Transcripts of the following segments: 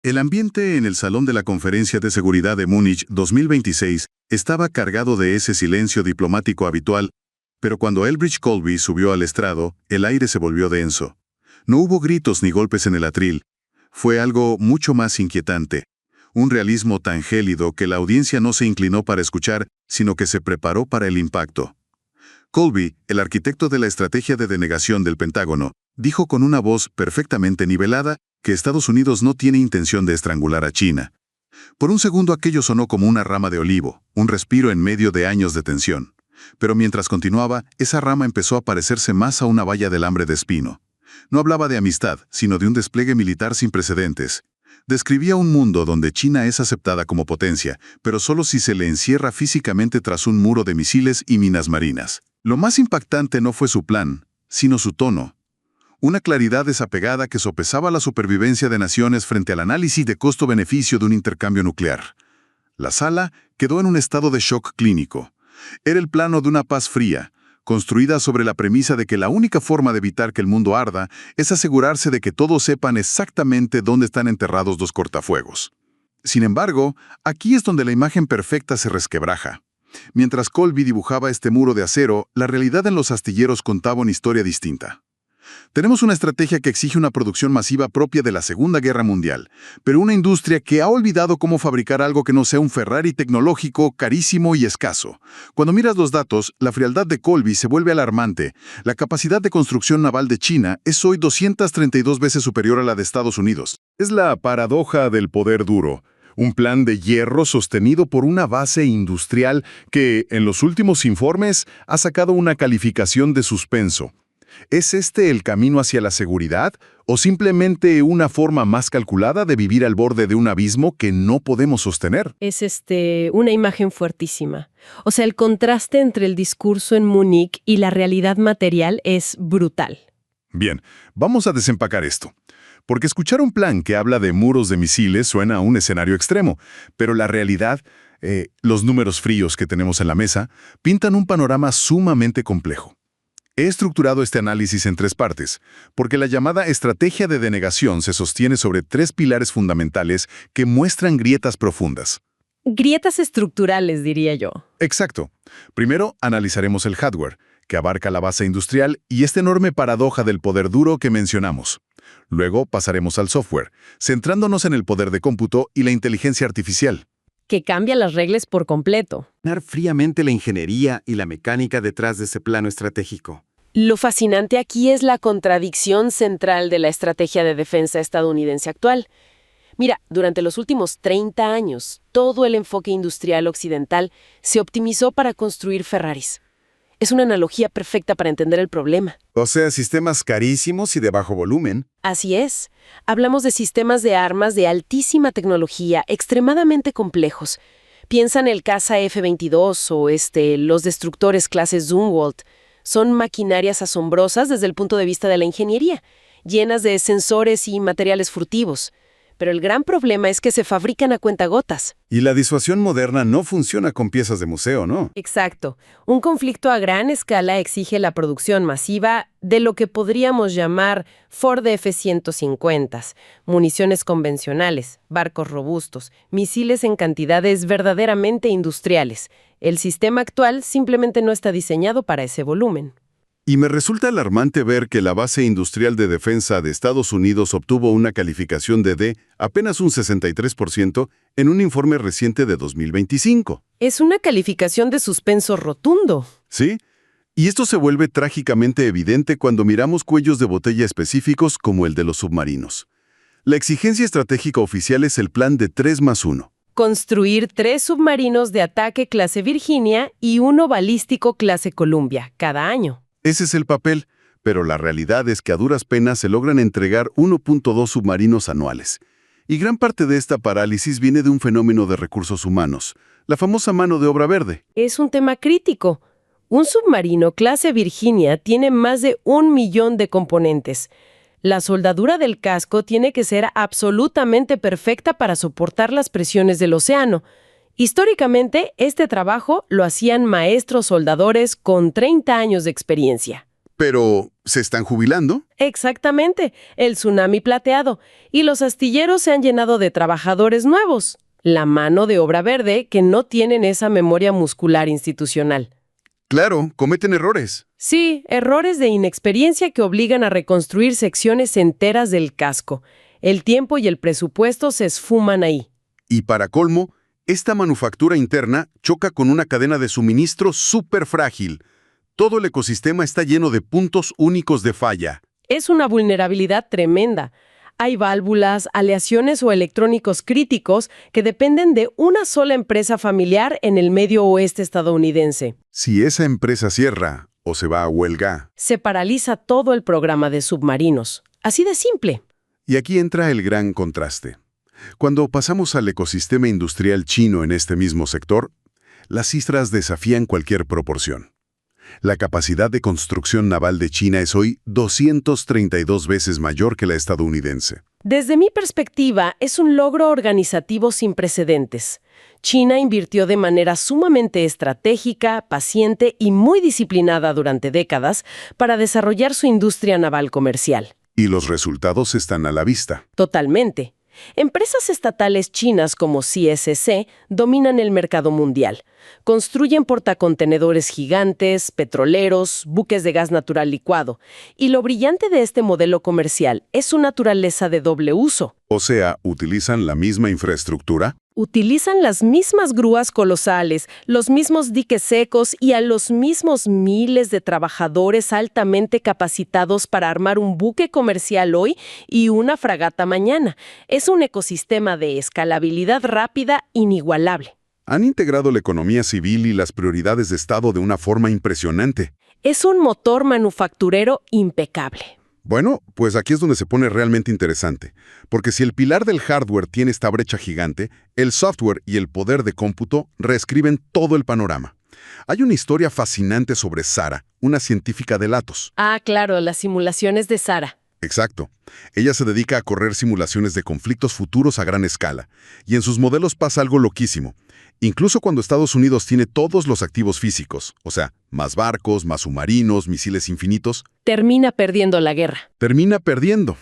El ambiente en el Salón de la Conferencia de Seguridad de Múnich 2026 estaba cargado de ese silencio diplomático habitual, pero cuando Elbridge Colby subió al estrado, el aire se volvió denso. No hubo gritos ni golpes en el atril. Fue algo mucho más inquietante. Un realismo tan gélido que la audiencia no se inclinó para escuchar, sino que se preparó para el impacto. Colby, el arquitecto de la estrategia de denegación del Pentágono, dijo con una voz perfectamente nivelada que Estados Unidos no tiene intención de estrangular a China. Por un segundo aquello sonó como una rama de olivo, un respiro en medio de años de tensión. Pero mientras continuaba, esa rama empezó a parecerse más a una valla de alambre de espino. No hablaba de amistad, sino de un despliegue militar sin precedentes. Describía un mundo donde China es aceptada como potencia, pero solo si se le encierra físicamente tras un muro de misiles y minas marinas. Lo más impactante no fue su plan, sino su tono. Una claridad desapegada que sopesaba la supervivencia de naciones frente al análisis de costo-beneficio de un intercambio nuclear. La sala quedó en un estado de shock clínico. Era el plano de una paz fría, construida sobre la premisa de que la única forma de evitar que el mundo arda es asegurarse de que todos sepan exactamente dónde están enterrados los cortafuegos. Sin embargo, aquí es donde la imagen perfecta se resquebraja. Mientras Colby dibujaba este muro de acero, la realidad en los astilleros contaba una historia distinta. Tenemos una estrategia que exige una producción masiva propia de la Segunda Guerra Mundial, pero una industria que ha olvidado cómo fabricar algo que no sea un Ferrari tecnológico, carísimo y escaso. Cuando miras los datos, la frialdad de Colby se vuelve alarmante. La capacidad de construcción naval de China es hoy 232 veces superior a la de Estados Unidos. Es la paradoja del poder duro. Un plan de hierro sostenido por una base industrial que, en los últimos informes, ha sacado una calificación de suspenso. ¿Es este el camino hacia la seguridad o simplemente una forma más calculada de vivir al borde de un abismo que no podemos sostener? Es una imagen fuertísima. O sea, el contraste entre el discurso en Múnich y la realidad material es brutal. Bien, vamos a desempacar esto. Porque escuchar un plan que habla de muros de misiles suena a un escenario extremo, pero la realidad, los números fríos que tenemos en la mesa, pintan un panorama sumamente complejo. He estructurado este análisis en tres partes, porque la llamada estrategia de denegación se sostiene sobre tres pilares fundamentales que muestran grietas profundas. Grietas estructurales, diría yo. Exacto. Primero, analizaremos el hardware, que abarca la base industrial y esta enorme paradoja del poder duro que mencionamos. Luego pasaremos al software, centrándonos en el poder de cómputo y la inteligencia artificial. Que cambia las reglas por completo. Fríamente la ingeniería y la mecánica detrás de ese plano estratégico. Lo fascinante aquí es la contradicción central de la estrategia de defensa estadounidense actual. Mira, durante los últimos 30 años, todo el enfoque industrial occidental se optimizó para construir Ferraris. Es una analogía perfecta para entender el problema. O sea, sistemas carísimos y de bajo volumen. Así es. Hablamos de sistemas de armas de altísima tecnología, extremadamente complejos. Piensa en el caza F-22 o los destructores clase Zumwalt. Son maquinarias asombrosas desde el punto de vista de la ingeniería, llenas de sensores y materiales furtivos. Pero el gran problema es que se fabrican a cuentagotas. Y la disuasión moderna no funciona con piezas de museo, ¿no? Exacto. Un conflicto a gran escala exige la producción masiva de lo que podríamos llamar Ford F-150, municiones convencionales, barcos robustos, misiles en cantidades verdaderamente industriales. El sistema actual simplemente no está diseñado para ese volumen. Y me resulta alarmante ver que la base industrial de defensa de Estados Unidos obtuvo una calificación de D, apenas un 63%, en un informe reciente de 2025. Es una calificación de suspenso rotundo. ¿Sí? Y esto se vuelve trágicamente evidente cuando miramos cuellos de botella específicos como el de los submarinos. La exigencia estratégica oficial es el plan de 3+1. Construir 3 submarinos de ataque clase Virginia y 1 balístico clase Columbia cada año. Ese es el papel, pero la realidad es que a duras penas se logran entregar 1.2 submarinos anuales. Y gran parte de esta parálisis viene de un fenómeno de recursos humanos, la famosa mano de obra verde. Es un tema crítico. Un submarino clase Virginia tiene más de 1 millón de componentes. La soldadura del casco tiene que ser absolutamente perfecta para soportar las presiones del océano. Históricamente, este trabajo lo hacían maestros soldadores con 30 años de experiencia. Pero, ¿Se están jubilando? Exactamente, el tsunami plateado. Y los astilleros se han llenado de trabajadores nuevos. La mano de obra verde que no tienen esa memoria muscular institucional. Claro, cometen errores. Sí, errores de inexperiencia que obligan a reconstruir secciones enteras del casco. El tiempo y el presupuesto se esfuman ahí. Y para colmo, esta manufactura interna choca con una cadena de suministro súper frágil. Todo el ecosistema está lleno de puntos únicos de falla. Es una vulnerabilidad tremenda. Hay válvulas, aleaciones o electrónicos críticos que dependen de una sola empresa familiar en el medio oeste estadounidense. Si esa empresa cierra o se va a huelga. Se paraliza todo el programa de submarinos. Así de simple. Y aquí entra el gran contraste. Cuando pasamos al ecosistema industrial chino en este mismo sector, las cifras desafían cualquier proporción. La capacidad de construcción naval de China es hoy 232 veces mayor que la estadounidense. Desde mi perspectiva, es un logro organizativo sin precedentes. China invirtió de manera sumamente estratégica, paciente y muy disciplinada durante décadas para desarrollar su industria naval comercial. Y los resultados están a la vista. Totalmente. Empresas estatales chinas como CSC dominan el mercado mundial. Construyen portacontenedores gigantes, petroleros, buques de gas natural licuado. Y lo brillante de este modelo comercial es su naturaleza de doble uso. O sea, utilizan la misma infraestructura. Utilizan las mismas grúas colosales, los mismos diques secos y a los mismos miles de trabajadores altamente capacitados para armar un buque comercial hoy y una fragata mañana. Es un ecosistema de escalabilidad rápida inigualable. Han integrado la economía civil y las prioridades de Estado de una forma impresionante. Es un motor manufacturero impecable. Bueno, pues aquí es donde se pone realmente interesante, porque si el pilar del hardware tiene esta brecha gigante, el software y el poder de cómputo reescriben todo el panorama. Hay una historia fascinante sobre Sara, una científica de Latos. Ah, claro, las simulaciones de Sara. Exacto. Ella se dedica a correr simulaciones de conflictos futuros a gran escala, y en sus modelos pasa algo loquísimo. Incluso cuando Estados Unidos tiene todos los activos físicos, o sea, más barcos, más submarinos, misiles infinitos, Termina perdiendo la guerra. termina perdiendo.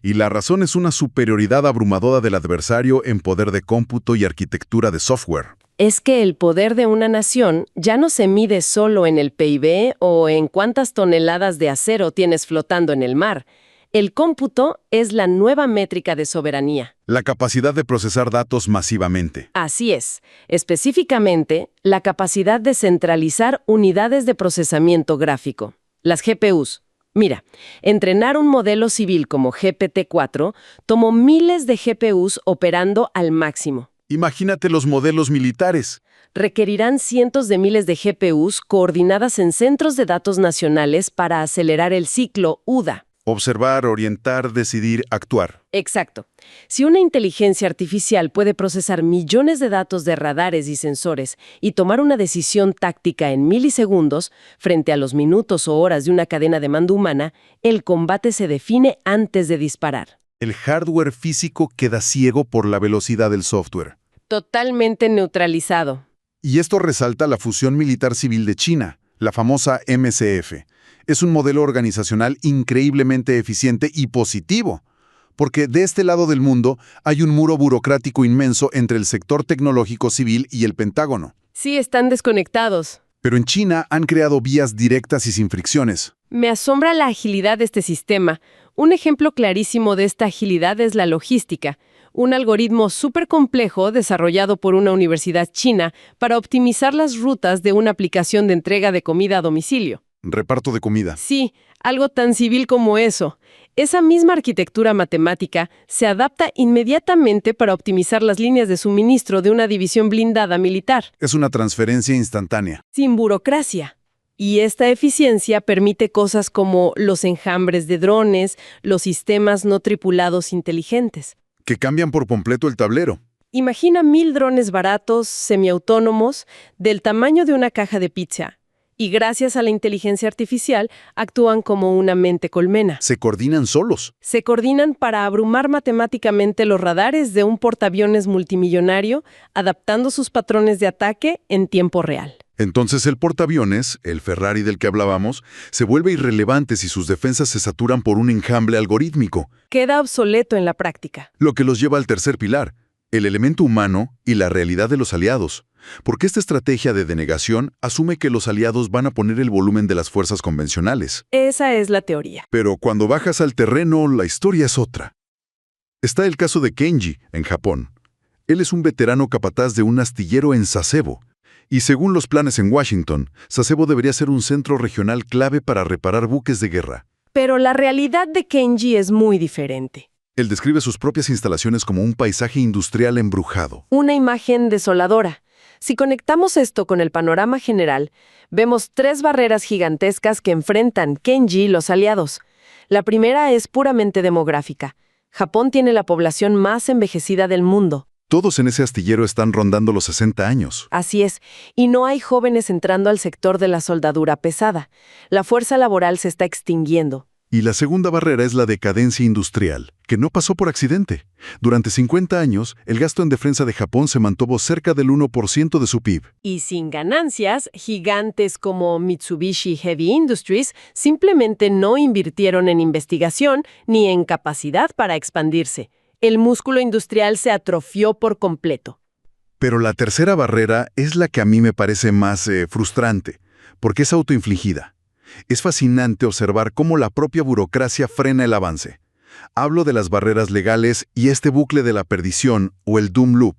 Y la razón es una superioridad abrumadora del adversario en poder de cómputo y arquitectura de software. Es que el poder de una nación ya no se mide solo en el PIB o en cuántas toneladas de acero tienes flotando en el mar. El cómputo es la nueva métrica de soberanía. La capacidad de procesar datos masivamente. Así es, específicamente, la capacidad de centralizar unidades de procesamiento gráfico, las GPUs. Mira, entrenar un modelo civil como GPT-4 tomó miles de GPUs operando al máximo. Imagínate los modelos militares. Requerirán cientos de miles de GPUs coordinadas en centros de datos nacionales para acelerar el ciclo UDA. Observar, orientar, decidir, actuar. Exacto. Si una inteligencia artificial puede procesar millones de datos de radares y sensores y tomar una decisión táctica en milisegundos, frente a los minutos o horas de una cadena de mando humana, el combate se define antes de disparar. El hardware físico queda ciego por la velocidad del software. Totalmente neutralizado. Y esto resalta la fusión militar-civil de China, la famosa MCF. Es un modelo organizacional increíblemente eficiente y positivo, porque de este lado del mundo hay un muro burocrático inmenso entre el sector tecnológico civil y el Pentágono. Sí, están desconectados. Pero en China han creado vías directas y sin fricciones. Me asombra la agilidad de este sistema. Un ejemplo clarísimo de esta agilidad es la logística, un algoritmo súper complejo desarrollado por una universidad china para optimizar las rutas de una aplicación de entrega de comida a domicilio. Reparto de comida. Sí, algo tan civil como eso. Esa misma arquitectura matemática se adapta inmediatamente para optimizar las líneas de suministro de una división blindada militar, Es una transferencia instantánea. sin burocracia. Y esta eficiencia permite cosas como los enjambres de drones, los sistemas no tripulados inteligentes. Que cambian por completo el tablero. Imagina 1000 drones baratos, semiautónomos, del tamaño de una caja de pizza. Y gracias a la inteligencia artificial, actúan como una mente colmena. Se coordinan solos. Se coordinan para abrumar matemáticamente los radares de un portaaviones multimillonario, adaptando sus patrones de ataque en tiempo real. Entonces el portaaviones, el Ferrari del que hablábamos, se vuelve irrelevante si sus defensas se saturan por un enjambre algorítmico, Queda obsoleto en la práctica. lo que los lleva al tercer pilar, el elemento humano y la realidad de los aliados. Porque esta estrategia de denegación asume que los aliados van a poner el volumen de las fuerzas convencionales. Esa es la teoría. Pero cuando bajas al terreno, la historia es otra. Está el caso de Kenji, en Japón. Él es un veterano capataz de un astillero en Sasebo. Y según los planes en Washington, Sasebo debería ser un centro regional clave para reparar buques de guerra. Pero la realidad de Kenji es muy diferente. Él describe sus propias instalaciones como un paisaje industrial embrujado. Una imagen desoladora. Si conectamos esto con el panorama general, vemos 3 barreras gigantescas que enfrentan Kenji y los aliados. La primera es puramente demográfica. Japón tiene la población más envejecida del mundo. Todos en ese astillero están rondando los 60 años. Así es, y no hay jóvenes entrando al sector de la soldadura pesada. La fuerza laboral se está extinguiendo. Y la segunda barrera es la decadencia industrial, que no pasó por accidente. Durante 50 años, el gasto en defensa de Japón se mantuvo cerca del 1% de su PIB. Y sin ganancias, gigantes como Mitsubishi Heavy Industries simplemente no invirtieron en investigación ni en capacidad para expandirse. El músculo industrial se atrofió por completo. Pero la tercera barrera es la que a mí me parece más frustrante, porque es autoinfligida. Es fascinante observar cómo la propia burocracia frena el avance. Hablo de las barreras legales y este bucle de la perdición o el doom loop.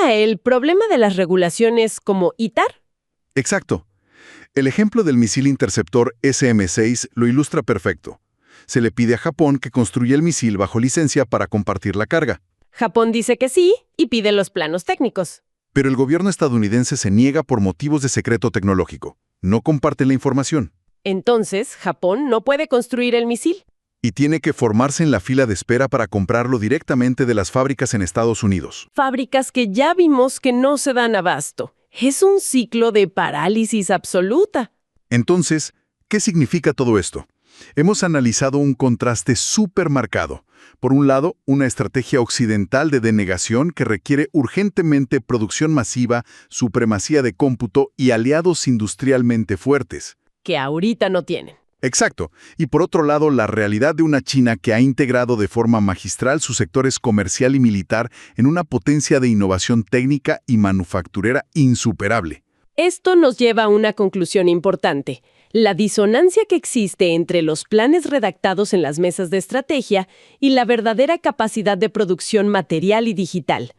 El problema de las regulaciones como ITAR. Exacto. El ejemplo del misil interceptor SM-6 lo ilustra perfecto. Se le pide a Japón que construya el misil bajo licencia para compartir la carga. Japón dice que sí y pide los planos técnicos. Pero el gobierno estadounidense se niega por motivos de secreto tecnológico. No comparte la información. Entonces, Japón no puede construir el misil. Y tiene que formarse en la fila de espera para comprarlo directamente de las fábricas en Estados Unidos. Fábricas que ya vimos que no se dan abasto. Es un ciclo de parálisis absoluta. Entonces, ¿qué significa todo esto? Hemos analizado un contraste súper marcado. Por un lado, una estrategia occidental de denegación que requiere urgentemente producción masiva, supremacía de cómputo y aliados industrialmente fuertes. Que ahorita no tienen. Exacto. Y por otro lado, la realidad de una China que ha integrado de forma magistral sus sectores comercial y militar en una potencia de innovación técnica y manufacturera insuperable. Esto nos lleva a una conclusión importante. La disonancia que existe entre los planes redactados en las mesas de estrategia y la verdadera capacidad de producción material y digital.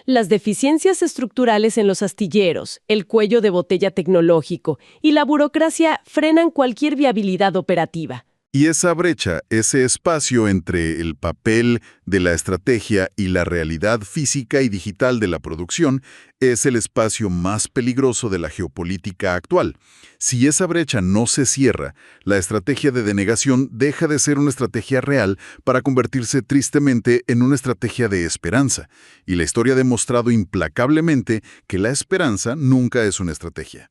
Las deficiencias estructurales en los astilleros, el cuello de botella tecnológico y la burocracia frenan cualquier viabilidad operativa. Y esa brecha, ese espacio entre el papel de la estrategia y la realidad física y digital de la producción, es el espacio más peligroso de la geopolítica actual. Si esa brecha no se cierra, la estrategia de denegación deja de ser una estrategia real para convertirse tristemente en una estrategia de esperanza. Y la historia ha demostrado implacablemente que la esperanza nunca es una estrategia.